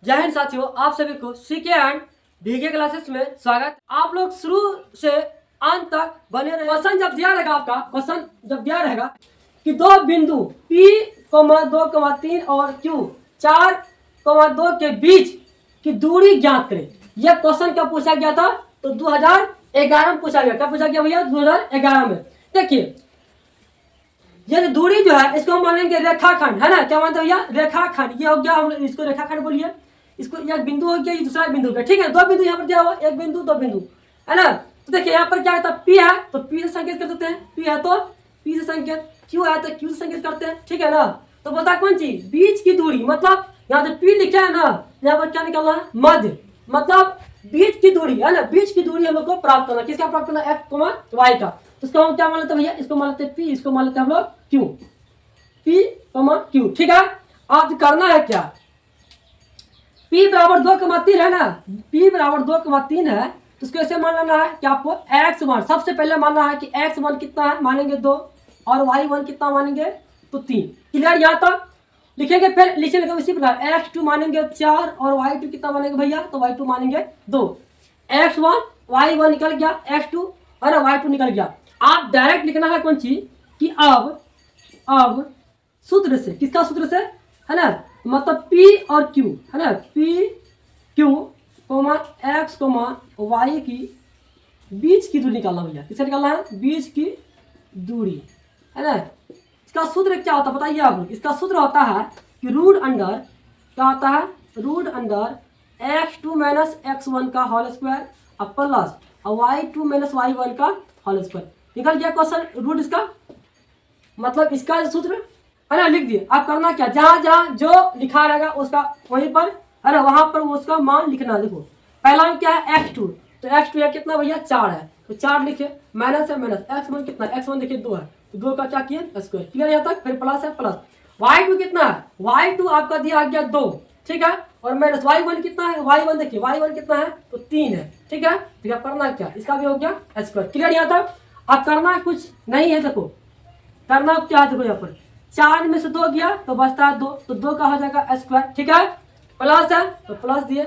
जय हिंद साथियों, आप सभी को सीके एंड भीगे क्लासेस में स्वागत। आप लोग शुरू से अंत तक बने रहे। क्वेश्चन जब दिया रहेगा, आपका क्वेश्चन जब दिया रहेगा कि दो बिंदु P, 2, 3 और Q 4, 2 के बीच की दूरी ज्ञात करें। यह क्वेश्चन कब पूछा गया था? तो 2011 में पूछा गया। कब पूछा गया भैया? 2011 में। देखिए, ये दूरी जो है इसको हम मानेंगे रेखाखंड, है ना। क्या मानते हैं भैया? रेखाखंड। ये हो गया, हम इसको रेखाखंड बोलिए। इसको एक बिंदु हो गया, ये दूसरा बिंदु हो गया, ठीक है। दो बिंदु यहाँ पर दिया हुआ, एक बिंदु, दो बिंदु, है ना। तो देखिए यहाँ पर क्या है, P है तो P से संकेत कर देते हैं। P है तो P से संकेत, Q है तो Q से संकेत करते हैं, ठीक है ना। तो बता कौन सी? बीच की दूरी। मतलब यहाँ जो P लिखा है ना, यहाँ पर क्या निकालना है? मध्य। मतलब बीच की दूरी, है ना। बीच की दूरी हम लोग को प्राप्त करना। किसका प्राप्त करना? x, y का। तो इसको हम क्या मान लेते हैं भैया? इसको मान लेते हैं P, इसको मान लेते हैं हम लोग Q। P, Q, ठीक है। अब करना है क्या? P बराबर 2,3 है ना। P बराबर 2,3 है तो उसको ऐसे मान लेना है कि आपको x1 सबसे पहले मानना है कि x1 कितना है, मानेंगे 2, और y1 कितना मानेंगे तो 3। क्लियर? यहाँ तक लिखेंगे। फिर लिखेंगे इसी प्रकार x2 मानेंगे 4 और y2 कितना मानेंगे भैया? तो y2 मानेंगे 2। x1 y1 निकल गया, x2 और y2 निकल गया। आप डायरेक्ट लिखना है कौन चीज कि अब सूत्र से, किसका सूत्र से, है ना। मतलब P और Q, है ना। P, Q, x, y की बीच की दूरी निकालना भैया। किससे निकालना है? बीच की दूरी, है ना। इसका सूत्र क्या होता है बताइए आप लोग? इसका सूत्र होता है कि रूट अंडर, क्या होता है? Root under x2 minus x1 का होल स्क्वायर अब प्लस y2 माइनस y1 का होल स्क्वायर। निकल गया क्वेश्चन रूट इसका। मतलब इसका सूत्र, है ना, लिख दिए। आप करना क्या, जहां जहां जो लिखा रहेगा उसका वहीं पर, है ना, वहां पर उसका मान लिखना। देखो पहला में क्या है? x2, तो x2 है कितना भैया? 4 है, तो 4 लिखे, माइनस है माइनस, x1 कितना? x1 देखिए 2 है, तो 2 का क्या किए? स्क्वायर। क्लियर यहाँ तक? फिर प्लस है प्लस। y2 कितना है? y2 आपका दिया आ गया 2, ठीक है। और माइनस y1 कितना है? y1 देखिए, y1 कितना है? तो 3 है, ठीक है। तो करना क्या? इसका भी हो गया स्क्वायर। क्लियर यहाँ तक? अब करना कुछ नहीं है। देखो करना क्या है, देखो यहाँ पर 4 में से 2 गया तो बचता है 2, तो 2 का हो जाएगा स्क्वायर, ठीक है। प्लस है तो प्लस दिए,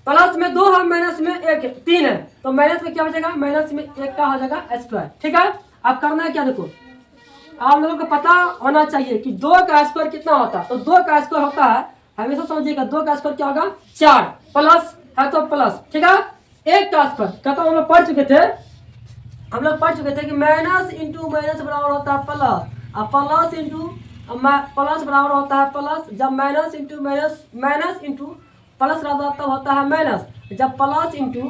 प्लस में 2 है, माइनस में 1 3 है, तो माइनस में क्या हो जाएगा? माइनस में 1 का हो जाएगा स्क्वायर, ठीक है। अब करना है क्या? देखो आप लोगों को पता होना चाहिए कि 2 का स्क्वायर कितना होता है। तो 2 का स्क्वायर होता है, हमेशा समझिएगा, 2 का स्क्वायर क्या होगा? 4, प्लस है तो प्लस, ठीक है। 1 का स्क्वायर कहता हम लोग पढ़ चुके थे कि माइनस इंटू माइनस बराबर होता है प्लस, और प्लस इंटू प्लस बराबर होता है प्लस। जब minus into minus into plus रहता तब होता है माइनस। जब प्लस इंटू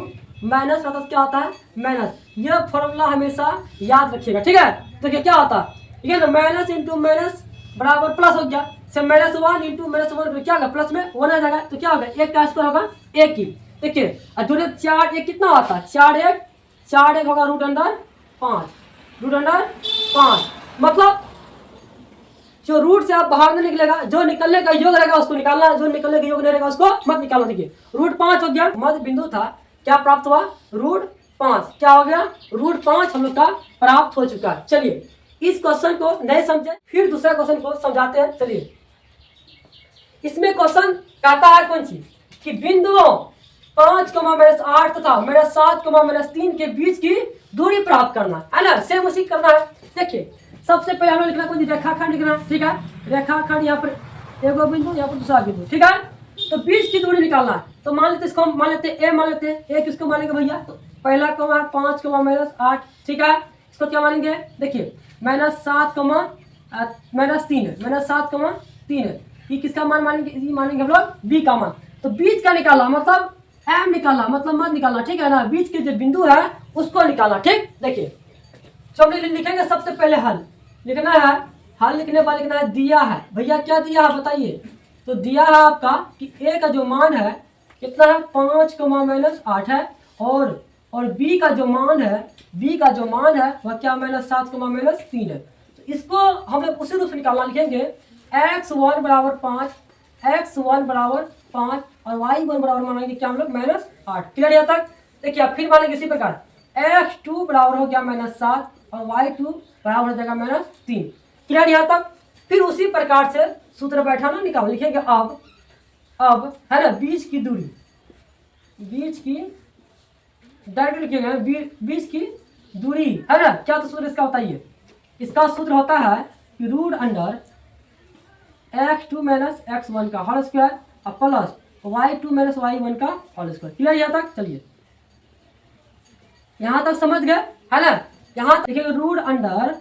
माइनस रहता क्या होता है? माइनस। यह फॉर्मूला हमेशा याद रखिएगा, ठीक है। देखिए क्या होता है, ठीक है ना, माइनस इंटू माइनस बराबर प्लस हो गया। से -1 इंटू -1 क्या होगा? प्लस में 1 आ जाएगा, तो क्या होगा? 1 का स्क्वायर होगा 1 ही। देखिए और जो 4 1 कितना होता है? 4 1 होगा रूट अंडर 5, रूट अंडर 5। मतलब जो रूट से आप बाहर नहीं निकलेगा, जो निकलने का योग रहेगा उसको निकालना, जो निकलने का योग नहीं रहेगा उसको मत निकालना। देखिए रूट 5 हो गया, मध्य बिंदु था, क्या प्राप्त हुआ? रूट 5। क्या हो गया? रूट 5 हम लोग का प्राप्त हो चुका है। चलिए इस क्वेश्चन को नहीं समझे, फिर दूसरे क्वेश्चन को समझाते हैं। चलिए इसमें क्वेश्चन कहता है कौन सी कि बिंदुओं 5, -8 तथा -7, -3 के बीच की दूरी प्राप्त करना, है ना। सेम उसी करना है। देखिए सबसे पहले हमें लिखना कौन सी? रेखाखंड लिखना, ठीक है। रेखाखंड यहाँ पर एगो बिंदु, यहाँ पर दूसरा बिंदु, ठीक है। तो बीच की दूरी निकालना है। तो मान लेते इसको, मान लेते ए, मान लेते हैं ए। किसको मानेंगे भैया? तो पहला कमा 5, -8, ठीक है। इसको क्या मानेंगे? देखिए -7, -3 है, -7, 3 है। ये किसका मान मानेंगे? ये मानेंगे हम लोग बी का मान। तो बीच का निकालना मतलब एम निकालना, मतलब मत निकालना, ठीक है ना। बीच के जो बिंदु है उसको निकालना, ठीक। देखिए तो हम लिखेंगे सबसे पहले हल लिखना है। हल लिखने पर लिखना है दिया है भैया। क्या दिया है बताइए? तो दिया है आपका कि ए का जो मान है कितना है? 5, -8 है, और बी का जो मान है, वह क्या? -7, -3 है। तो इसको हम लोग उसी रूप से निकालना। लिखेंगे x1 बराबर 5, x1 बराबर 5 और y1 बराबर मानेंगे क्या हम लोग? -8। क्लियर यहाँ तक? देखिए अब फिर मानेंगे इसी प्रकार x2 बराबर हो गया -7 और y2 बराबर हो जाएगा -3। क्लियर यहाँ तक? फिर उसी प्रकार से सूत्र बैठाना निकाल। लिखेंगे अब है ना बीच की दूरी, बीच की डायरेक्ट लिखेंगे बीच की दूरी है ना। क्या तो सूत्र इसका बताइए, इसका सूत्र होता है कि root under x2 minus x1 का होल स्क्वायर और प्लस y2 माइनस y1 का होल स्क्वायर। क्लियर यहाँ तक? चलिए यहाँ तक समझ गए है ना। यहाँ देखिएगा रूट अंडर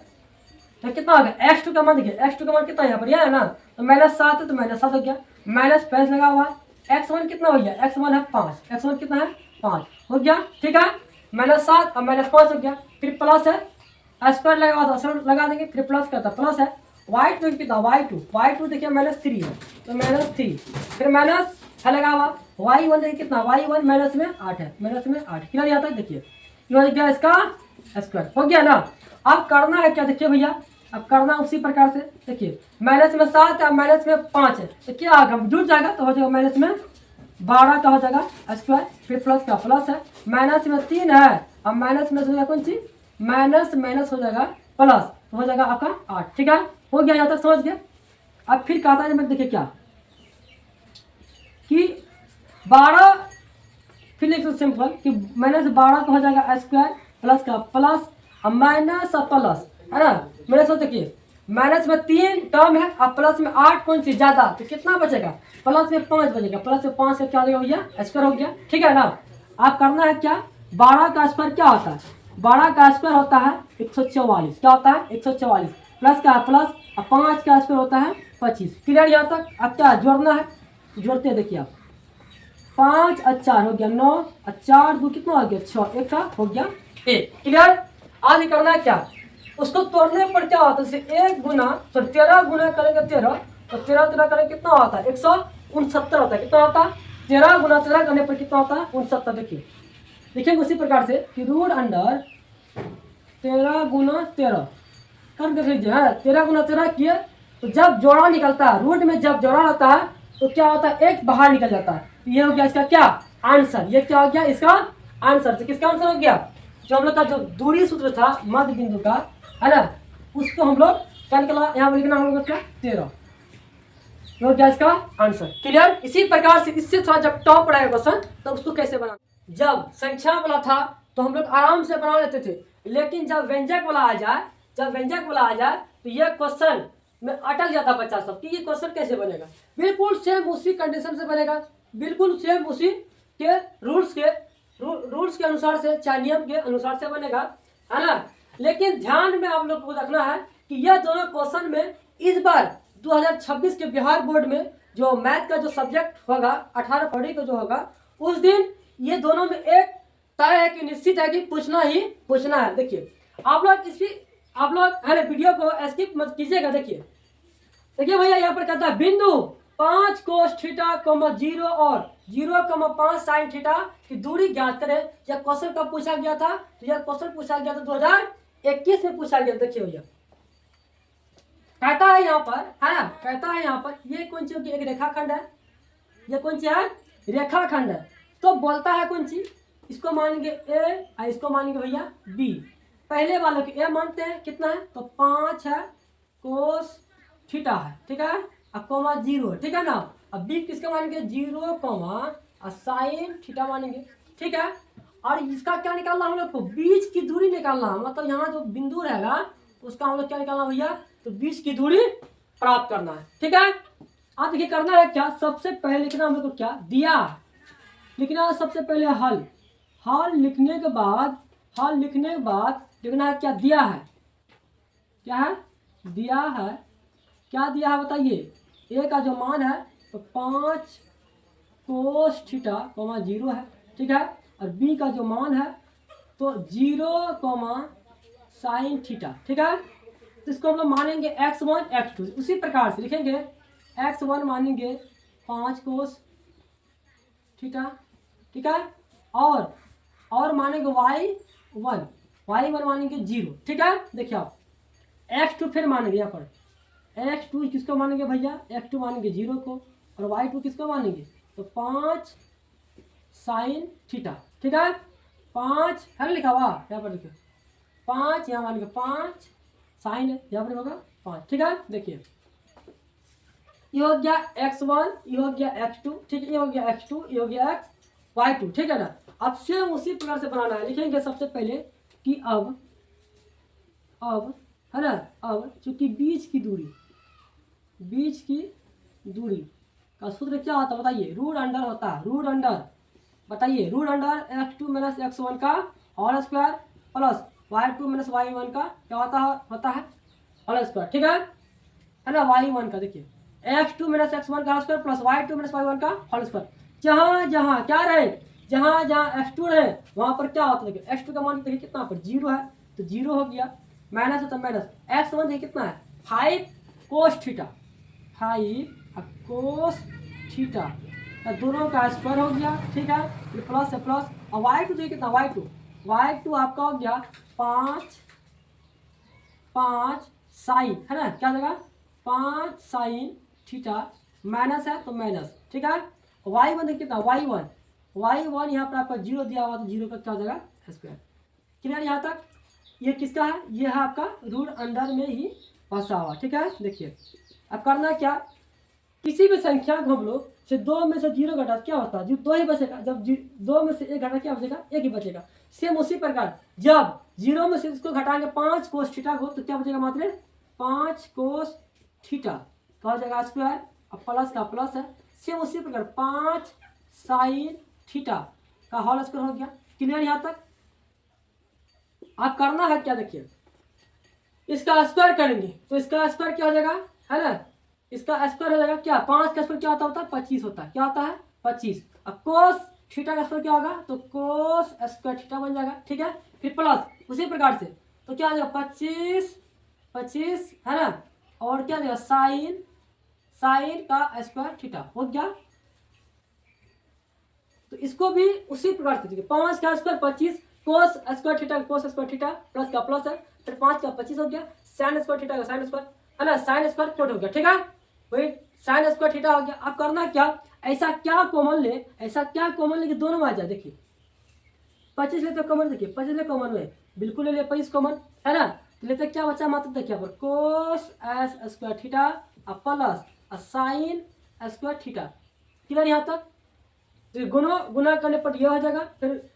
तो कितना हो गया, x2 का मान देखिए, x2 का मान कितना यहाँ पर यह है ना, तो -7 है तो -7 हो गया, माइनस पैंस लगा हुआ है। x1 कितना हो गया, x1 है 5, x1 कितना है 5 हो गया, ठीक है। -7 और -5 हो गया, फिर प्लस है स्क्वायर लगा हुआ तो लगा देंगे, फिर प्लस करता प्लस है y2 कितना, y2 देखिए -3 है तो -3, फिर माइनस है लगा हुआ y1 देखिए कितना, y1 माइनस में 8 है, माइनस में 8 क्लियर यहाँ तक। देखिए ये हो गया इसका स्क्वायर हो गया ना। अब करना है क्या देखिए भैया, अब करना उसी प्रकार से देखिए, माइनस में 7 है माइनस में 5 है तो क्या आएगा, जुड़ जाएगा तो हो जाएगा माइनस में 12 का हो जाएगा स्क्वायर, फिर प्लस का प्लस है, माइनस में 3 है अब माइनस में हो जाएगा कौन चीज, माइनस हो जाएगा प्लस तो हो जाएगा आपका 8, ठीक है हो गया यहाँ तक समझ गए। अब फिर कहता है देखिए क्या कि 12, फिर लिख दो सिंपल कि -12 का हो जाएगा स्क्वायर प्लस का प्लस अब माइनस और प्लस है ना, माइनस देखिए माइनस में 3 टर्म है और प्लस में 8 कौन सी ज्यादा तो कितना बचेगा, प्लस में 5 बचेगा, प्लस में 5 से क्या हो गया भैया स्क्वायर हो गया, ठीक है ना। आप करना है क्या, 12 का स्क्वायर क्या होता है, 12 का स्क्वायर होता है 144, क्या होता है 144, प्लस का प्लस और 5 का स्क्वायर होता है 25, क्लियर यहाँ तक। अब क्या जोड़ना है, जोड़ते हैं देखिए आप, 5 और 4 हो गया 9 और 4 2 कितना हो गया 6, एक का हो गया 1, क्लियर। आज करना है क्या, उसको तोड़ने पर क्या होता है, 1 गुना तो 13 गुना करेंगे 13 तो 13 करेंगे कितना होता है 169 होता है, कितना होता है 13 गुना 13 करने पर कितना होता है 69। देखिए लिखेंगे उसी प्रकार से कि रूट अंडर 13 गुना 13 कर देख लीजिए है, 13 गुना 13 किए तो जब जोड़ा निकलता है, रूट में जब जोड़ा रहता है तो क्या होता है एक बाहर निकल जाता है, तो ये हो गया इसका क्या आंसर, ये क्या हो गया इसका आंसर। तो किसका आंसर हो गया, जो हम लोग का जो दूरी सूत्र था मध्य बिंदु का है ना, उसको हम लोग क्या निकला, यहाँ पर लिखना हम लोग क्या 13 हो गया इसका आंसर, क्लियर। इसी प्रकार से इससे थोड़ा जब टॉप रहेगा क्वेश्चन तो उसको कैसे बना, जब संख्या वाला था तो हम लोग आराम से बना लेते थे, लेकिन जब व्यंजक वाला आ जाए, जब व्यंजक वाला आ जाए तो ये क्वेश्चन में अटक जाता बच्चा सब कि ये क्वेश्चन कैसे बनेगा। बिल्कुल सेम उसी कंडीशन से बनेगा, बिल्कुल सेम उसी के रूल्स के अनुसार से, चाहे नियम के अनुसार से बनेगा है ना। लेकिन ध्यान में आप लोग को रखना है कि यह दोनों क्वेश्चन में इस बार 2026 के बिहार बोर्ड में जो मैथ का जो सब्जेक्ट होगा 18 फरवरी को जो होगा उस दिन ये दोनों में एक तय है कि निश्चित है कि पूछना ही पूछना है। देखिए आप लोग है ना वीडियो को स्किप मत कीजिएगा। देखिए भैया यहाँ पर कहता है बिंदु 5 कोस थीटा 0 और 0,5 साइन थीटा की दूरी ज्ञात करें। यह क्वेश्चन कब पूछा गया था, तो यह क्वेश्चन पूछा गया था 2021 में पूछा गया। देखिए भैया कहता है यहाँ पर है ना, कहता है यहाँ पर ये कौन सी होगी, एक रेखाखंड है, ये कौन सी है रेखाखंड है, तो बोलता है कौन सी, इसको मानेंगे ए और इसको मानेंगे भैया बी। पहले वालों के ए मानते हैं कितना है तो 5 है कोस थीटा है, ठीक है, अब कोमा 0 है, ठीक है ना। अब बी किसका मानेंगे 0 और साइन थीटा मानेंगे, ठीक है। और इसका क्या निकालना हम लोग को, बीच की दूरी निकालना, मतलब यहाँ जो बिंदु रहेगा उसका हम लोग क्या निकालना भैया, तो बीच की दूरी प्राप्त करना है, ठीक है। अब देखिए करना है क्या, सबसे पहले लिखना हम लोग को क्या दिया, लिखना है सबसे पहले हल लिखने के बाद लिखना है क्या दिया है, क्या है दिया है, क्या दिया है बताइए। ए का जो मान है तो 5 कोस थीटा 0 है, ठीक है, और बी का जो मान है तो 0 साइन थीटा, ठीक है। तो इसको हम लोग मानेंगे x1 x2, उसी प्रकार से लिखेंगे x1 मानेंगे 5 कोस थीटा, ठीक है, और मानेंगे y1 मानेंगे 0, ठीक है। देखिए आप x2 फिर मानेंगे, यहाँ पर x2 किसको मानेंगे भैया, x2 मानेंगे 0 को, और y2 किसको मानेंगे तो 5 साइन थीटा, ठीक है। 5 है ना लिखा हुआ यहाँ पर, देखिए 5 यहाँ मानेंगे 5 साइन है, यहाँ पर होगा 5, ठीक है। देखिए ये हो गया x1, ये हो गया x2, ठीक है, ये हो गया x2, ये हो गया y2, ठीक है ना। अब सेम उसी प्रकार से बनाना है। लिखेंगे सबसे पहले कि अब है ना, अब चूंकि बीच की दूरी का सूत्र क्या होता है बताइए, रूट अंडर होता है, रूट अंडर, बताइए root under x2 minus x1 का whole square plus y2 minus y1 का क्या होता है होल स्क्वायर, ठीक है ना। y1 का देखिए x2 माइनस x1 का whole square plus y2 minus y1 का होल स्क्वायर। जहाँ जहाँ क्या रहे, जहाँ जहाँ x2 रहे वहाँ पर क्या होता है, देखिए x2 का मान देखिए कितना पर 0 है, तो 0 हो गया, माइनस है तो माइनस, x1 देखिए कितना है 5 कोस थीटा, 5 कोस थीटा, दोनों का स्क्वायर हो गया, ठीक है, ये प्लस है प्लस। और y2 देखिए कितना, y2 आपका हो गया 5 साइन, है ना, क्या जगह 5 साइन थीटा, माइनस है तो माइनस, ठीक है। y1 देखिए कितना, y1 यहाँ पर आपका 0 दिया हुआ, तो 0 का क्या जगह स्क्वायर। क्लियर यहाँ तक। ये किसका है, ये है आपका रूट अंडर में ही फंसा हुआ, ठीक है। देखिए अब करना क्या, किसी भी संख्या को हम लोग से 2 में से 0 घटा क्या होता है, जो 2 ही बचेगा, जब 2 में से 1 घटा क्या बचेगा, 1 ही बचेगा। सेम उसी प्रकार जब 0 में से इसको घटाएंगे 5 कोस थीटा को, तो क्या बचेगा मात्र 5 कोस थीटा का हो जाएगा स्क्वायर, अब प्लस का प्लस है। सेम उसी प्रकार 5 साइन थीटा का होल स्क्वायर हो गया। क्लियर यहाँ तक। आप करना है क्या, देखिए इसका स्क्वायर करेंगे तो इसका स्क्वायर क्या हो जाएगा, है ना, इसका स्क्वायर हो जाएगा क्या, 5 का स्क्वायर क्या होता है 25 होता है, क्या होता है 25। अब कोस थीटा का स्क्वायर क्या होगा, तो कोस स्क्वायर थीटा बन जाएगा, ठीक है। फिर प्लस उसी प्रकार से तो क्या हो जाएगा 25 है ना, और क्या हो जाएगा साइन का स्क्वायर थीटा हो गया। तो इसको भी उसी प्रकार से देखिए 5 का square 25 cos square theta, cos square theta plus का प्लस है, फिर 5 का 25 हो गया, साइन स्क्वायर थीटा का साइन स्क्वायर, है ना, साइन स्क्वायर कोट हो गया, ठीक है, वही साइन स्क्वायर थीटा हो गया। अब करना क्या, ऐसा क्या कॉमन ले कि दोनों में आ जाए। देखिए 25 लेते कॉमन, देखिए 25 ले कॉमन में बिल्कुल ले 25 कॉमन, है ना, तो लेते क्या बचा मात्र, देखिए पर cos s square theta plus sine square theta. Clear यहाँ तक। तो गुना करने पर यह हो जाएगा, फिर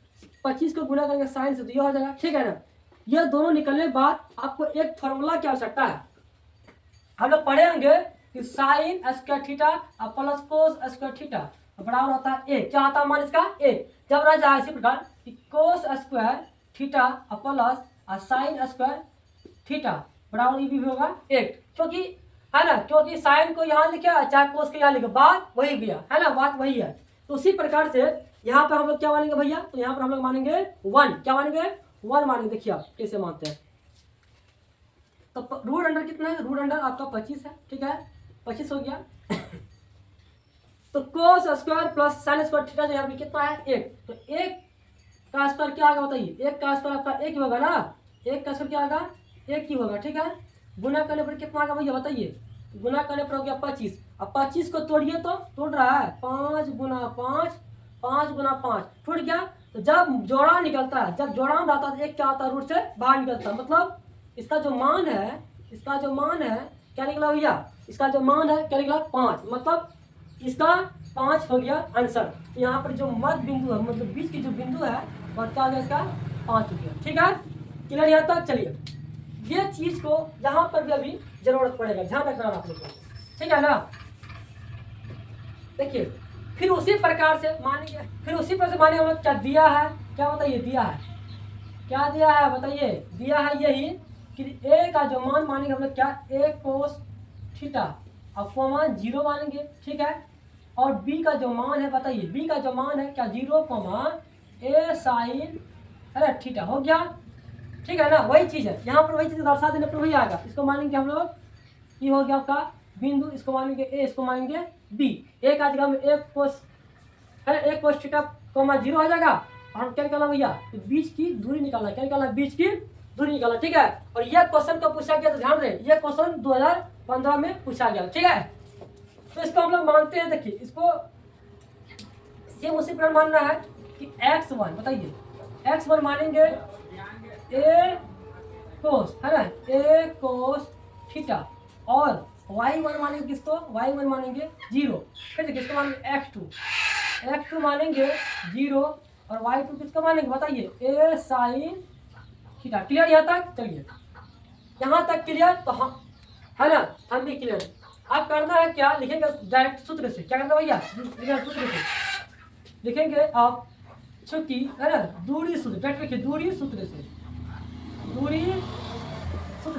25 को गुना करेंगे साइन से तो यह हो जाएगा, ठीक है ना। यह दोनों निकलने के बाद आपको एक फॉर्मूला की आवश्यकता है। हम लोग पढ़े होंगे कि sign square theta plus cos square theta बराबर होता है ए, क्या होता है मान इसका ए। जब रह जाए इसी प्रकार कि cos square theta plus sine square theta बराबर ये भी होगा 1, क्योंकि है ना, क्योंकि साइन को यहाँ लिखे चाहे कोस को यहाँ लिखे, बात वही गया, है ना, बात वही है। तो उसी प्रकार से यहाँ पर हम लोग क्या मानेंगे भैया, तो यहाँ पर हम लोग मानेंगे 1, क्या मानेंगे 1 मानेंगे। देखिए आप कैसे मानते हैं, तो रूट अंडर कितना है, रूट अंडर आपका 25 है, ठीक है, 25 हो गया। तो cos square plus sine square theta जो यहाँ पे कितना है 1, तो 1 का स्क्वायर क्या आएगा बताइए, 1 का स्क्वायर आपका 1 ही होगा ना, 1 का स्क्वायर क्या आएगा 1 ही होगा, ठीक है। गुना करने पर कितना आएगा भैया बताइए, गुना करने पर हो गया 25। अब 25 को तोड़िए तो टूट रहा है 5 गुना 5 टूट गया। तो जब जोड़ा निकलता है, जब जोड़ा रहता है, एक क्या आता है रूट से बाहर निकलता है, मतलब इसका जो मान है क्या निकला भैया, इसका जो मान है क्या निकला 5, मतलब इसका 5 हो गया आंसर। यहाँ पर जो मध्य बिंदु है, मतलब बीच की जो बिंदु है वह क्या हो गया, इसका 5 हो गया, ठीक है। क्लियर यहाँ तक। चलिए ये चीज को यहाँ पर भी अभी जरूरत पड़ेगा, ध्यान रखना आप लोग को, ठीक है ना। देखिए फिर उसी प्रकार से मानेंगे, हम लोग क्या दिया है, क्या बताइए दिया है, क्या दिया है बताइए, दिया है यही कि ए का जो मान मानेंगे हम लोग क्या, ए कोस थीटा अब को मान 0 मानेंगे, ठीक है। और बी का जो मान है बताइए, बी का जो मान है क्या 0, ए साइन अरे थीटा हो गया, ठीक है ना। वही चीज़ है यहाँ पर, वही चीज़ दर्शा देने पर वही आएगा। इसको मानेंगे हम लोग, ये हो गया आपका बिंदु, इसको मानेंगे ए, इसको मानेंगे बी। ए का जगह में एक कोस थीटा 0 हो जाएगा। और हम क्या निकालना भैया, तो बीच की दूरी निकालना, क्या निकालना, बीच की दूरी निकालना, ठीक है। और यह क्वेश्चन को पूछा गया, तो ध्यान रहे ये क्वेश्चन 2015 में पूछा गया, ठीक है। तो इसको हम लोग मानते हैं, देखिए इसको सेम उसी पर मानना है कि x1 बताइए, x1 मानेंगे ए कोस, है ना, ए कोस थीटा, और y1 मानेंगे किसको, y1 मानेंगे 0, फिर किसको मानेंगे x2 मानेंगे 0 और y2 किसको मानेंगे बताइए, a साइन थीटा। क्लियर यहाँ तक? चलिए यहाँ तक क्लियर, तो हम है ना, हम भी क्लियर। अब करना है क्या, लिखेंगे डायरेक्ट सूत्र से। क्या करना भैया, सूत्र से लिखेंगे आप, चूंकि है ना दूरी सूत्र, डायरेक्ट लिखिए दूरी सूत्र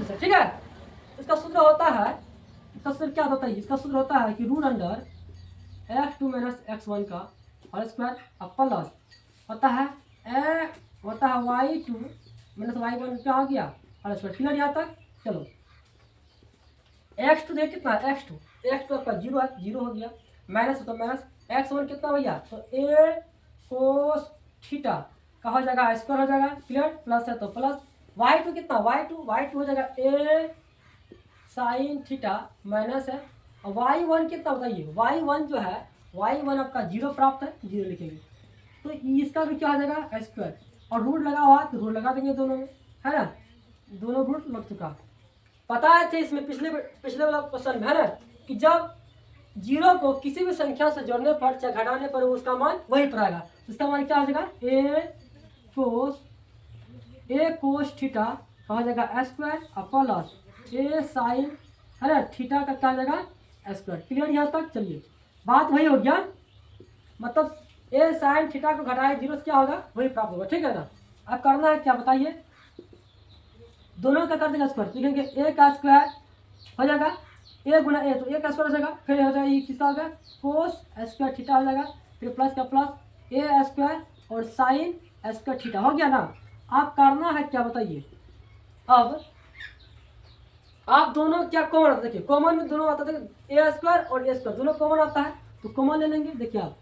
से, ठीक है। इसका सूत्र होता है, इसका सूत्र क्या होता है, इसका सूत्र होता है कि root under x2 minus x1 का होल स्क्वायर प्लस होता है y2 माइनस y1 क्या हो गया होल स्क्वायर। क्लियर यहाँ तक? चलो x2 देख कितना है, x2 आपका 0 है, 0 हो गया, माइनस तो माइनस x1 कितना भैया, तो a कोस थीटा का हो जाएगा स्क्वायर हो जाएगा। क्लियर? प्लस है तो प्लस y2 कितना, y2 हो जाएगा a साइन थीटा माइनस है, और y1 कितना बताइए, y1 जो है y1 आपका 0 प्राप्त है, 0 लिखेंगे, तो इसका भी क्या हो जाएगा स्क्वायर, और रूट लगा हुआ तो रूट लगा देंगे दोनों में, है ना, दोनों रूट लग चुका। पता है थे इसमें पिछले वाला क्वेश्चन में है ना, कि जब 0 को किसी भी संख्या से जोड़ने पर चाहे घटाने पर उसका मान वही पर आएगा, इसका मान क्या हो जाएगा, ए कोस थीटा हो जाएगा स्क्वायर और प्लस ए साइन है ना थीटा का क्या हो जाएगा स्क्वायर। क्लियर यहाँ तक? चलिए बात वही हो गया, मतलब ए साइन थीटा को घटाए 0 से क्या होगा वही प्राप्त होगा, ठीक है ना। अब करना है क्या बताइए, दोनों का कर देगा स्क्वायर, लिखेंगे ए का स्क्वायर हो जाएगा ए गुना ए, तो ए का स्क्वायर हो जाएगा, फिर हो जाएगा ये किसका होगा कोस स्क्वायर थीटा हो जाएगा, फिर प्लस का प्लस ए स्क्वायर और साइन स्क्वायर थीटा हो गया ना। आप करना है क्या बताइए, अब आप दोनों क्या कॉमन आता है, देखिए कॉमन में दोनों आता है, ए स्क्वायर और ए स्क्वायर दोनों कॉमन आता है, तो कॉमन ले लेंगे। देखिए आप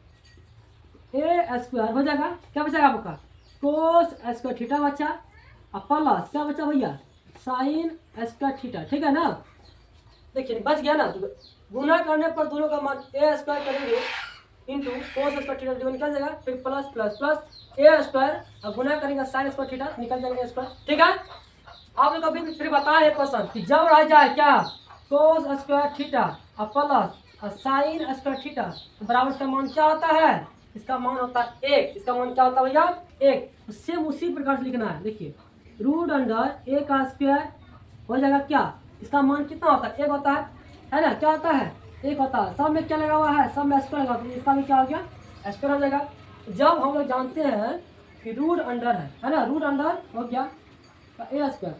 ए स्क्वायर हो जाएगा, क्या बचेगा आपका कोस स्क्वायर थीटा बचा, और प्लस क्या बचा भैया साइन स्क्वायर थीटा, ठीक है ना। देखिए बच गया ना, तो गुना करने पर दोनों का मान ए स्क्वायर करेंगे इंटू कोस स्क्वायर थीटा जो निकल जाएगा, फिर प्लस प्लस प्लस ए स्क्वायर और गुना करेंगे साइन स्क्वायर थीटा निकल जाएगा ए स्क्वायर, ठीक है। आप लोग अभी फिर बताए क्वेश्चन कि जब रह जाए क्या कोस स्क्वायर थीटा और प्लस और साइन स्क्वायर थीटा तो बराबर इसका मान क्या होता है, इसका मान होता है 1, इसका मान क्या होता है भैया 1। सेम उसी प्रकार से लिखना है, देखिए रूट अंडर ए का स्क्वायर हो जाएगा क्या, इसका मान कितना होता है 1 होता है ना, क्या होता है 1 होता है, सब में क्या लगा हुआ है, सब में स्क्वायर लगा, तो इसका भी क्या हो गया स्क्वायर हो जाएगा। जब हम लोग जानते हैं कि रूट अंडर है ना, रूट अंडर हो गया ए स्क्वायर,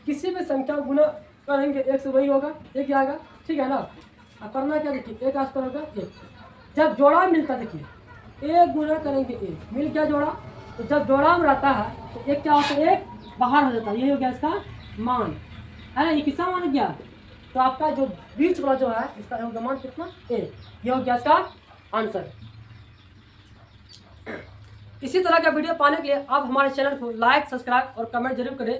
किसी भी संख्या को गुना करेंगे 1 से वही होगा 1 ही आएगा, ठीक है ना। अब करना क्या, देखिए 1 का स्क्वायर होगा 1, जब जोड़ा मिलता है देखिए 1 गुना करेंगे 1 मिल गया जोड़ा, तो जब जोड़ा में रहता है तो 1 क्या होता है 1 बाहर हो जाता है, ये हो गया इसका मान, है ना। ये किसका मान गया, तो आपका जो बीच वाला जो है इसका होगा मान कितना 1, ये हो गया इसका आंसर। इसी तरह का वीडियो पाने के लिए आप हमारे चैनल को लाइक सब्सक्राइब और कमेंट जरूर करें।